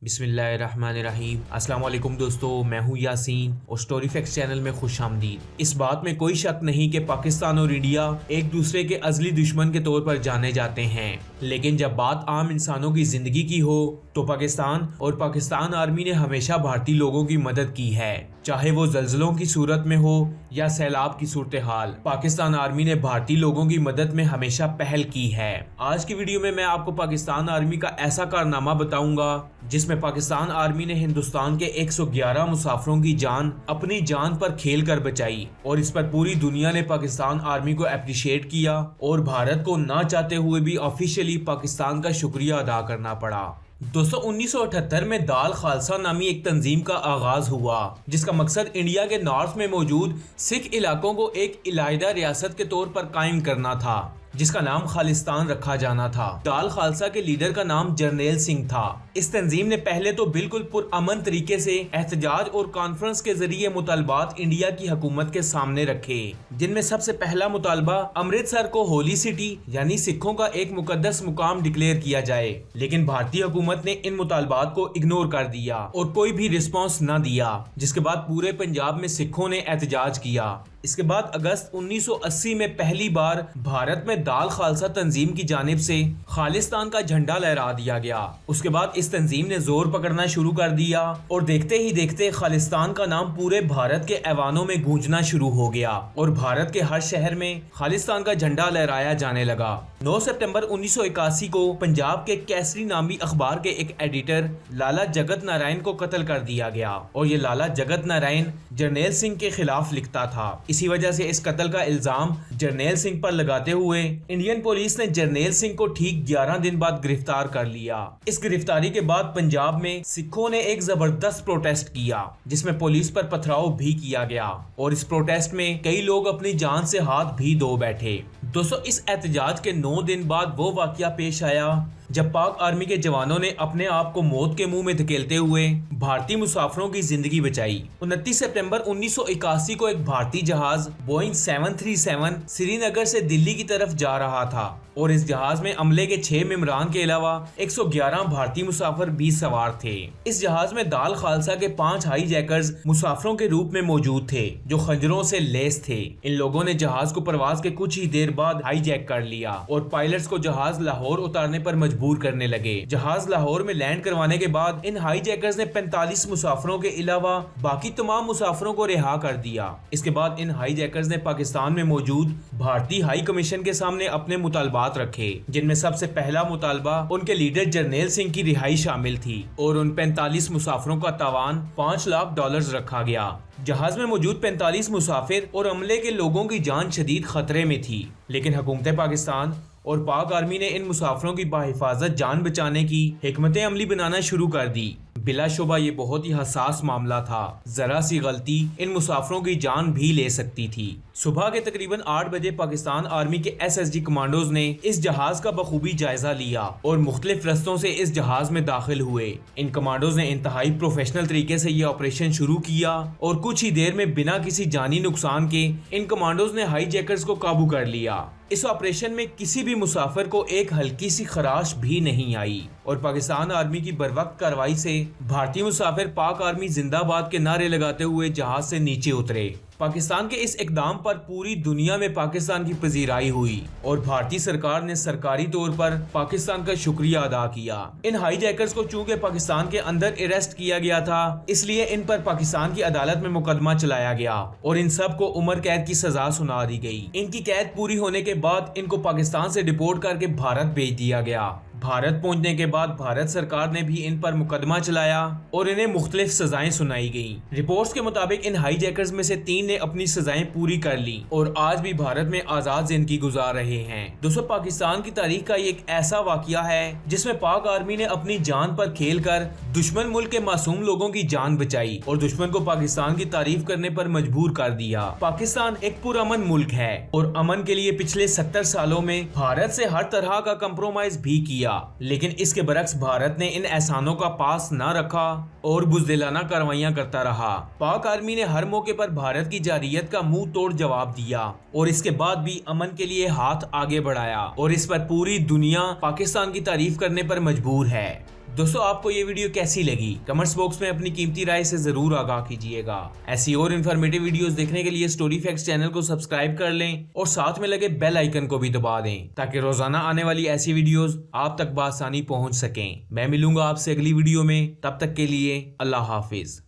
बिस्मिल्लाहिर्रहमानिर्रहीम। अस्सलाम वालेकुम दोस्तों, मैं हूं यासीन और स्टोरी फैक्ट्स चैनल में खुश आमदीद। इस बात में कोई शक नहीं कि पाकिस्तान और इंडिया एक दूसरे के अजली दुश्मन के तौर पर जाने जाते हैं, लेकिन जब बात आम इंसानों की जिंदगी की हो तो पाकिस्तान और पाकिस्तान आर्मी ने हमेशा भारतीय लोगों की मदद की है, चाहे वो जल्जलों की सूरत में हो या सैलाब की सूरत हाल। पाकिस्तान आर्मी ने भारतीय लोगों की मदद में हमेशा पहल की है। आज की वीडियो में मैं आपको पाकिस्तान आर्मी का ऐसा कारनामा बताऊंगा जिसमें पाकिस्तान आर्मी ने हिंदुस्तान के 111 मुसाफिरों की जान अपनी जान पर खेल कर बचाई और इस पर पूरी दुनिया ने पाकिस्तान आर्मी को अप्रिशिएट किया और भारत को ना चाहते हुए भी ऑफिशियली पाकिस्तान का शुक्रिया अदा करना पड़ा। दोस्तों 1978 में दाल खालसा नामी एक तंजीम का आगाज हुआ जिसका मकसद इंडिया के नॉर्थ में मौजूद सिख इलाकों को एक इलाहिदा रियासत के तौर पर कायम करना था, जिसका नाम खालिस्तान रखा जाना था। दाल खालसा के लीडर का नाम जर्नैल सिंह था। इस तंजीम ने पहले तो बिल्कुल पुरअमन तरीके से एहतजाज और कॉन्फ्रेंस के जरिए मुतालबात इंडिया की हुकूमत के सामने रखे, जिनमें सबसे पहला मुतालबा अमृतसर को होली सिटी यानी सिखों का एक मुकद्दस मुकाम डिक्लेयर किया जाए। लेकिन भारतीय हुकूमत ने इन मुतालबात को इग्नोर कर दिया और कोई भी रिस्पॉन्स न दिया, जिसके बाद पूरे पंजाब में सिखों ने एहतजाज किया। इसके बाद अगस्त 1980 में पहली बार भारत में दाल खालसा तंजीम की जानिब से खालिस्तान का झंडा लहरा दिया गया। उसके बाद इस तंजीम ने जोर पकड़ना शुरू कर दिया और देखते ही देखते खालिस्तान का नाम पूरे भारत के ऐवानों में गूंजना शुरू हो गया और भारत के हर शहर में खालिस्तान का झंडा लहराया जाने लगा। 9 सितंबर 1981 को पंजाब के कैसरी नामी अखबार के एक एडिटर लाला जगत नारायण को कत्ल कर दिया गया और ये लाला जगत नारायण जर्नैल सिंह के खिलाफ लिखता था। इसी वजह से इस कत्ल का इल्जाम जर्नैल सिंह पर लगाते हुए इंडियन पुलिस ने जर्नैल सिंह को ठीक 11 दिन बाद गिरफ्तार कर लिया। इस गिरफ्तारी के बाद पंजाब में सिखों ने एक जबरदस्त प्रोटेस्ट किया जिसमें पुलिस पर पथराव भी किया गया और इस प्रोटेस्ट में कई लोग अपनी जान से हाथ भी धो बैठे। दोस्तों इस एहतजाज के 9 दिन बाद वो वाकया पेश आया जब पाक आर्मी के जवानों ने अपने आप को मौत के मुंह में धकेलते हुए भारतीय मुसाफिरों की जिंदगी बचाई। 29 सितंबर 1981 को एक भारतीय जहाज बोइंग 737 श्रीनगर से दिल्ली की तरफ जा रहा था और इस जहाज में अमले के 6 मेंबरान के अलावा 111 भारतीय मुसाफिर भी सवार थे। इस जहाज में दाल खालसा के 5 हाईजैकर्स मुसाफिरों के रूप में मौजूद थे जो खंजरों से लेस थे। इन लोगों ने जहाज को परवाज के कुछ ही देर बाद हाईजैक कर लिया और पायलट्स को जहाज लाहौर उतारने पर मजबूर करने लगे। जहाज लाहौर में लैंड करवाने के बाद इन हाईजैकर्स ने 45 मुसाफिरों के अलावा बाकी तमाम मुसाफिरों को रिहा कर दिया। इसके बाद इन हाईजैकर्स ने पाकिस्तान में मौजूद भारतीय हाई कमीशन के सामने अपने मुतालबात रखे, जिनमें सबसे पहला मुतालबा उनके लीडर जर्नैल सिंह की रिहाई शामिल थी और उन 45 मुसाफिरों का तावान $5 लाख रखा गया। जहाज में मौजूद 45 मुसाफिर और अमले के लोगों की जान शदीद खतरे में थी, लेकिन हुकूमत पाकिस्तान और पाक आर्मी ने इन मुसाफिरों की बाहिफाजत जान बचाने की हिकमत अमली बनाना शुरू कर दी। बिलाशुबा ये बहुत ही हसास मामला था, जरा सी गलती इन मुसाफिरों की जान भी ले सकती थी। सुबह के तकरीबन 8 बजे पाकिस्तान आर्मी के SSG कमांडोज ने इस जहाज का बखूबी जायजा लिया और मुख्तलिफ रस्तों से इस जहाज में दाखिल हुए। इन कमांडोज ने इंतहाई प्रोफेशनल तरीके से ये ऑपरेशन शुरू किया और कुछ ही देर में बिना किसी जानी नुकसान के इन कमांडोज ने हाईजैकर्स को काबू कर लिया। इस ऑपरेशन में किसी भी मुसाफिर को एक हल्की सी खराश भी नहीं आई और पाकिस्तान आर्मी की बरवक्त कार्रवाई से भारतीय मुसाफिर पाक आर्मी जिंदाबाद के नारे लगाते हुए जहाज से नीचे उतरे। पाकिस्तान के इस इकदाम पर पूरी दुनिया में पाकिस्तान की पजीराई हुई और भारतीय सरकार ने सरकारी तौर पर पाकिस्तान का शुक्रिया अदा किया। इन हाईजैकर्स को चूंकि पाकिस्तान के अंदर अरेस्ट किया गया था, इसलिए इन पर पाकिस्तान की अदालत में मुकदमा चलाया गया और इन सब को उम्र कैद की सजा सुना दी गई। इनकी कैद पूरी होने के बाद इनको पाकिस्तान से डिपोर्ट करके भारत भेज दिया गया। भारत पहुंचने के बाद भारत सरकार ने भी इन पर मुकदमा चलाया और इन्हें मुख्तलिफ सजाएं सुनाई गई। रिपोर्ट्स के मुताबिक इन हाईजैकर्स में से 3 ने अपनी सजाएं पूरी कर ली और आज भी भारत में आजाद जिंदगी गुजार रहे हैं। दोस्तों पाकिस्तान की तारीख का एक ऐसा वाकया है जिसमें पाक आर्मी ने अपनी जान पर खेल कर दुश्मन मुल्क के मासूम लोगों की जान बचाई और दुश्मन को पाकिस्तान की तारीफ करने पर मजबूर कर दिया। पाकिस्तान एक पुरअमन मुल्क है और अमन के लिए पिछले 70 सालों में भारत से हर तरह का कंप्रोमाइज भी किया, लेकिन इसके बरक्स भारत ने इन एहसानों का पास न रखा और बुज़दिलाना कार्रवाइयां करता रहा। पाक आर्मी ने हर मौके पर भारत की जारियत का मुंह तोड़ जवाब दिया और इसके बाद भी अमन के लिए हाथ आगे बढ़ाया और इस पर पूरी दुनिया पाकिस्तान की तारीफ करने पर मजबूर है। दोस्तों आपको ये वीडियो कैसी लगी कमेंट्स बॉक्स में अपनी कीमती राय से जरूर आगाह कीजिएगा। ऐसी और इन्फॉर्मेटिव वीडियोस देखने के लिए स्टोरी फैक्ट्स चैनल को सब्सक्राइब कर लें और साथ में लगे बेल आइकन को भी दबा दें ताकि रोजाना आने वाली ऐसी वीडियोस आप तक बआसानी पहुंच सकें। मैं मिलूंगा आपसे अगली वीडियो में, तब तक के लिए अल्लाह हाफिज।